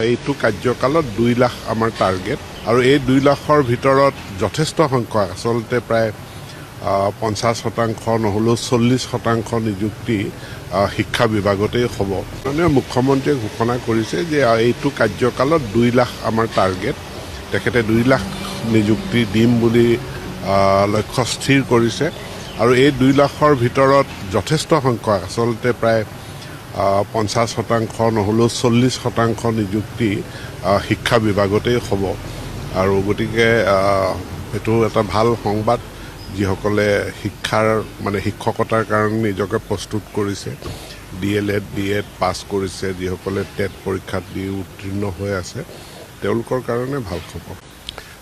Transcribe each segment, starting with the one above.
এইটো কাৰ্যকালত 2 লাখ আমাৰ টাৰ্গেট আৰু এই 2 লাখৰ ভিতৰত যথেষ্ট সংখ্যক আচলতে প্ৰায় 50% নহলেও 40% নিযুক্তি শিক্ষা বিভাগতেই হ'ব। মানে মুখ্যমন্ত্ৰীয়ে ঘোষণা কৰিছে যে এইটো কাৰ্যকালত 2 লাখ আমাৰ টাৰ্গেট, তেখেতে 2 লাখ নিযুক্তি দিম বুলি লক্ষ্য স্থিৰ কৰিছে আৰু এই 2 লাখৰ ভিতৰত যথেষ্ট সংখ্যক আচলতে প্ৰায় 50% নহলেও 40% নিযুক্তি শিক্ষা বিভাগতেই হ'ব আৰু গতিকে এইটো এটা ভাল সংবাদ। যিসকলে শিক্ষকতাৰ কাৰণে নিজকে প্ৰস্তুত কৰিছে, DLED, BEd পাছ কৰিছে, যিসকলে টেট পৰীক্ষাত দি উত্তীৰ্ণ হৈ আছে, তেওঁলোকৰ কাৰণে ভাল খবৰ।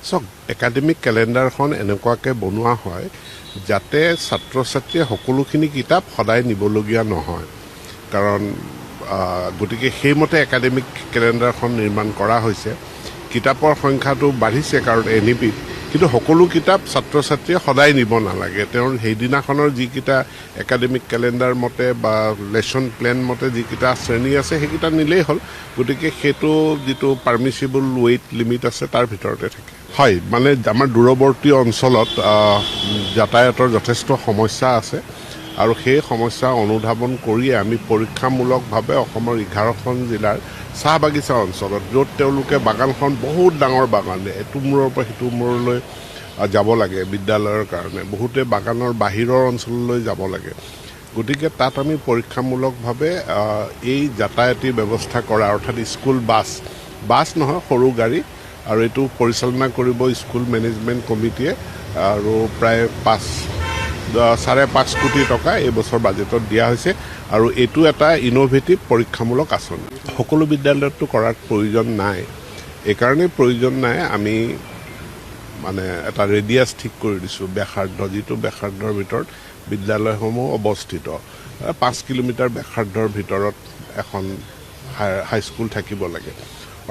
চাওক, একাডেমিক কেলেণ্ডাৰখন এনেকুৱাকৈ বনোৱা হয় যাতে ছাত্ৰ ছাত্ৰীয়ে সকলোখিনি কিতাপ সদায় নিবলগীয়া নহয়। কাৰণ গতিকে সেইমতে একাডেমিক কেলেণ্ডাৰখন নিৰ্মাণ কৰা হৈছে। কিতাপৰ সংখ্যাটো বাঢ়িছে কাৰণ NEPত, কিন্তু সকলো কিতাপ ছাত্ৰ ছাত্ৰীয়ে সদায় নিব নালাগে। তেওঁৰ সেইদিনাখনৰ যিকেইটা একাডেমিক কেলেণ্ডাৰ মতে বা লেচন প্লেন মতে যিকেইটা শ্ৰেণী আছে সেইকেইটা নিলেই হ'ল। গতিকে সেইটো যিটো পাৰ্মিচিবল ৱেইট লিমিট আছে তাৰ ভিতৰতে থাকে। হয়, মানে আমাৰ দূৰৱৰ্তী অঞ্চলত যাতায়াতৰ যথেষ্ট সমস্যা আছে আৰু সেই সমস্যা অনুধাৱন কৰিয়ে আমি পৰীক্ষামূলকভাৱে অসমৰ 11খন জিলাৰ চাহ বাগিচা অঞ্চলত, য'ত তেওঁলোকে বাগানখন বহুত ডাঙৰ বাগান, এইটো মূৰৰ পৰা সিটো মূৰলৈ যাব লাগে বিদ্যালয়ৰ কাৰণে, বহুতে বাগানৰ বাহিৰৰ অঞ্চললৈ যাব লাগে। গতিকে তাত আমি পৰীক্ষামূলকভাৱে এই যাতায়াতী ব্যৱস্থা কৰা, অৰ্থাৎ স্কুল বাছ নহয়, সৰু গাড়ী, আৰু এইটো পৰিচালনা কৰিব স্কুল মেনেজমেণ্ট কমিটিয়ে আৰু প্ৰায় 5.5 কোটি টকা এই বছৰ বাজেটত দিয়া হৈছে আৰু এইটো এটা ইনোভেটিভ পৰীক্ষামূলক আঁচনি। সকলো বিদ্যালয়তো কৰাৰ প্ৰয়োজন নাই, এইকাৰণেই প্ৰয়োজন নাই আমি মানে এটা ৰেডিয়াছ ঠিক কৰি দিছোঁ, ব্যাসাৰ্ধ, যিটো ব্যাসাৰ্ধৰ ভিতৰত বিদ্যালয়সমূহ অৱস্থিত। 5 কিলোমিটাৰ ব্যাসাৰ্ধৰ ভিতৰত এখন হাইস্কুল থাকিব লাগে,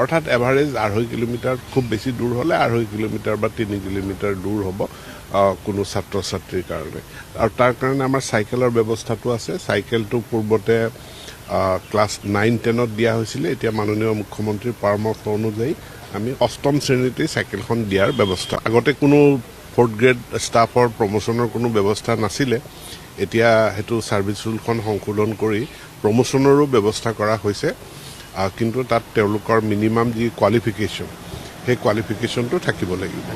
অৰ্থাৎ এভাৰেজ 2.5 কিলোমিটাৰ, খুব বেছি দূৰ হ'লে 2.5 কিলোমিটাৰ বা 3 কিলোমিটাৰ দূৰ হ'ব কোনো ছাত্ৰ ছাত্ৰীৰ কাৰণে। আৰু তাৰ কাৰণে আমাৰ চাইকেলৰ ব্যৱস্থাটো আছে। চাইকেলটো পূৰ্বতে ক্লাছ 9-10ত দিয়া হৈছিলে, এতিয়া মাননীয় মুখ্যমন্ত্ৰীৰ পৰামৰ্শ অনুযায়ী আমি 8ম শ্ৰেণীতেই চাইকেলখন দিয়াৰ ব্যৱস্থা। আগতে কোনো 4th গ্ৰেড ষ্টাফৰ প্ৰমোচনৰ কোনো ব্যৱস্থা নাছিলে, এতিয়া সেইটো ছাৰ্ভিচ ৰুলখন সংশোধন কৰি প্ৰমোচনৰো ব্যৱস্থা কৰা হৈছে, কিন্তু তাত তেওঁলোকৰ মিনিমাম যি কোৱালিফিকেশ্যন, সেই কোৱালিফিকেশ্যনটো থাকিব লাগিব।